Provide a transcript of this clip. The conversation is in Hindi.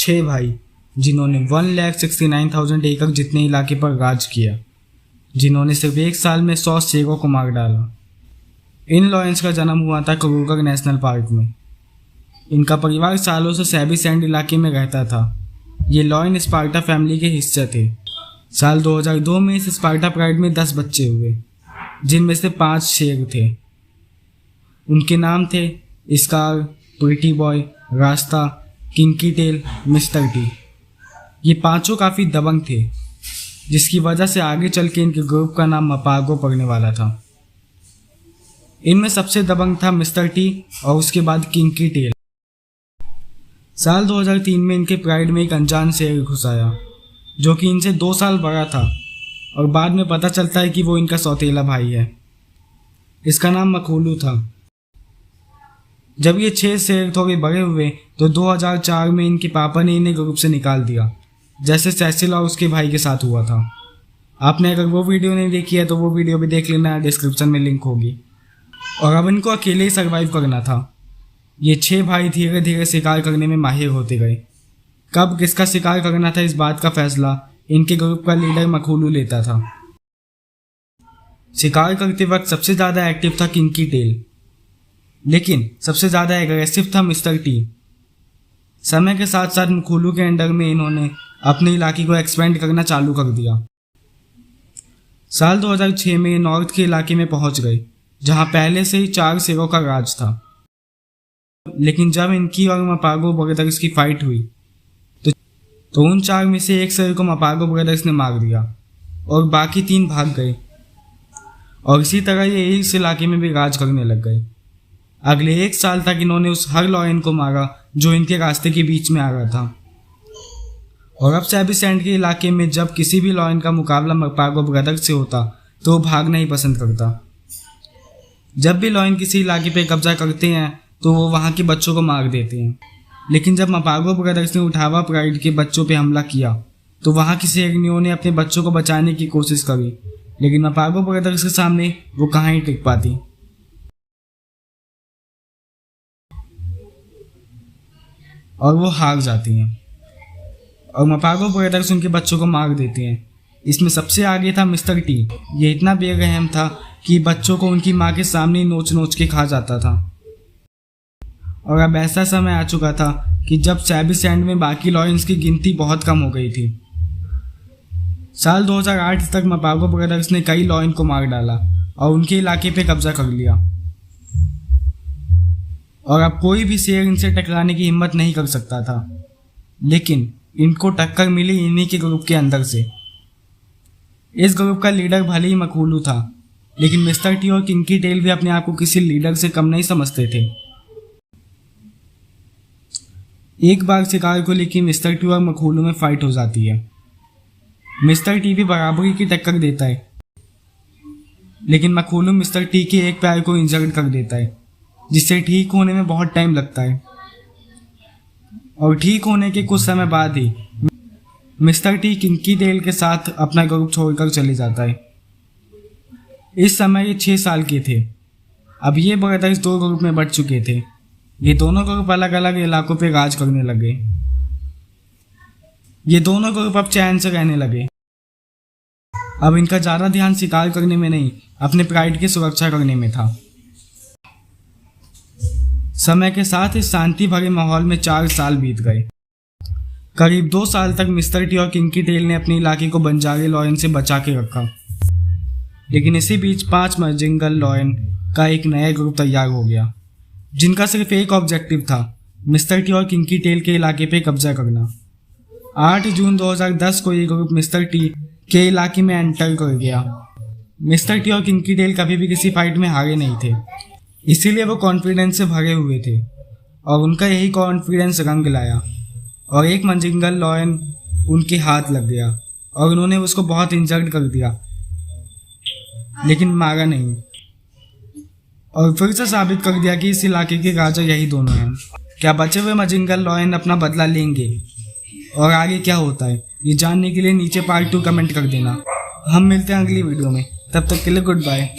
6 भाई जिन्होंने 1,69,000 एकड़ जितने इलाके पर राज किया, जिन्होंने सिर्फ एक साल में 100 शेरों को मार डाला। इन लॉयंस का जन्म हुआ था क्रूगर नेशनल पार्क में। इनका परिवार सालों से सैबी सैंड इलाके में रहता था। ये लॉयन स्पार्टा फैमिली के हिस्से थे। साल 2002 में इस स्पार्टा प्राइड में 10 बच्चे हुए, जिनमें से 5 शेर थे। उनके नाम थे स्कार, प्रिटी बॉय, रास्ता, किंकी टेल, मिस्टर टी। ये पांचों काफ़ी दबंग थे, जिसकी वजह से आगे चल के इनके ग्रुप का नाम मपागो पड़ने वाला था। इनमें सबसे दबंग था मिस्टर टी और उसके बाद किंकी टेल। साल 2003 में इनके प्राइड में एक अनजान शेर घुस आया, जो कि इनसे 2 साल बड़ा था, और बाद में पता चलता है कि वो इनका सौतेला भाई है। इसका नाम मखोलू था। जब ये 6 शेर थोड़े बड़े हुए तो 2004 में इनके पापा ने इन्हें ग्रुप से निकाल दिया, जैसे सैसिल और उसके भाई के साथ हुआ था। आपने अगर वो वीडियो नहीं देखी है तो वो वीडियो भी देख लेना, डिस्क्रिप्शन में लिंक होगी। और अब इनको अकेले ही सर्वाइव करना था। ये 6 भाई धीरे धीरे शिकार करने में माहिर होते गए। कब किसका शिकार करना था, इस बात का फैसला इनके ग्रुप का लीडर मखोलू लेता था। शिकार करते वक्त सबसे ज़्यादा एक्टिव था किंकी टेल, लेकिन सबसे ज़्यादा एग्रेसिव था मिस्टर टी। समय के साथ साथ मखोलू के अंडर में इन्होंने अपने इलाके को एक्सपेंड करना चालू कर दिया। साल 2006 में नॉर्थ के इलाके में पहुंच गए, जहां पहले से ही 4 शेरों का राज था। लेकिन जब इनकी और मपागो ब्रदर्स की फाइट हुई तो उन 4 में से एक शेर को मपागो ब्रदर्स ने मार दिया और बाकी 3 भाग गए, और इसी तरह ये इस इलाके में भी राज करने लग गए। अगले 1 साल तक इन्होंने उस हर लॉयन को मारा जो इनके रास्ते के बीच में आ रहा था। और अब सैबी सैंड के इलाके में जब किसी भी लॉयन का मुकाबला मपागो ब्रदर्स से होता तो वो भागना ही पसंद करता। जब भी लॉयन किसी इलाके पे कब्जा करते हैं तो वो वहाँ के बच्चों को मार देते हैं। लेकिन जब मपागो ब्रदर्स ने उठावा प्राइड के बच्चों पे हमला किया तो वहाँ की शेरनियों ने अपने बच्चों को बचाने की कोशिश करी, लेकिन मपागो ब्रदर्स के सामने वो कहाँ ही टिक पाती, और वो हार जाती हैं। और मपागो ब्रदर्स उनके बच्चों को मार देते हैं। इसमें सबसे आगे था मिस्टर टी। ये इतना बेरहम था कि बच्चों को उनकी माँ के सामने नोच नोच के खा जाता था। और अब ऐसा समय आ चुका था कि जब सैबी सैंड में बाकी लॉयंस की गिनती बहुत कम हो गई थी। साल 2008 तक मपागो ब्रदर्स ने कई लॉयन को मार डाला और उनके इलाके पे कब्जा कर लिया, और अब कोई भी शेर इनसे टकराने की हिम्मत नहीं कर सकता था। लेकिन इनको टक्कर मिली इन्हीं के ग्रुप के अंदर से। इस ग्रुप का लीडर भले ही मखोलू था, लेकिन मिस्टर टी और किंकी टेल भी अपने आप को किसी लीडर से कम नहीं समझते थे। एक बार शिकार को लेकर मिस्टर टी और मखोलू में फाइट हो जाती है। मिस्टर टी भी बराबरी की टक्कर देता है, लेकिन मखोलू मिस्टर टी के एक पैर को इंजर्ड कर देता है, जिससे ठीक होने में बहुत टाइम लगता है। और ठीक होने के कुछ समय बाद ही मिस्टर टी किंकी टेल के साथ अपना ग्रुप छोड़कर चले जाता है। इस समय ये 6 साल के थे। अब ये ब्रदर्स 2 ग्रुप में बट चुके थे। ये दोनों ग्रुप अलग अलग इलाकों पे राज करने लगे। ये दोनों ग्रुप अब चैन से रहने लगे। अब इनका ज़्यादा ध्यान शिकार करने में नहीं, अपने प्राइड की सुरक्षा करने में था। समय के साथ इस शांति भरे माहौल में 4 साल बीत गए। करीब 2 साल तक मिस्टर टी और किंकी टेल ने अपने इलाके को बंजारे लॉयन से बचा के रखा। लेकिन इसी बीच 5 मर्जिंगल लॉयन का एक नया ग्रुप तैयार हो गया, जिनका सिर्फ एक ऑब्जेक्टिव था, मिस्टर टी और किंकी टेल के इलाके पे कब्जा करना। 8 जून 2010 को ये ग्रुप मिस्टर टी के इलाके में एंटर कर गया। मिस्टर टी और किंकी टेल कभी भी किसी फाइट में हारे नहीं थे, इसीलिए वो कॉन्फिडेंस से भरे हुए थे, और उनका यही कॉन्फिडेंस रंग लाया। और एक मर्जिंगल लॉयन उनके हाथ लग गया और उन्होंने उसको बहुत इंजर्ड कर दिया, लेकिन मारा नहीं, और फिर से साबित कर दिया कि इस इलाके के राजा यही दोनों हैं। क्या बचे हुए मर्जिंगल लॉयन अपना बदला लेंगे और आगे क्या होता है, ये जानने के लिए नीचे पार्ट 2 कमेंट कर देना। हम मिलते हैं अगली वीडियो में, तब तक के लिए गुड बाय।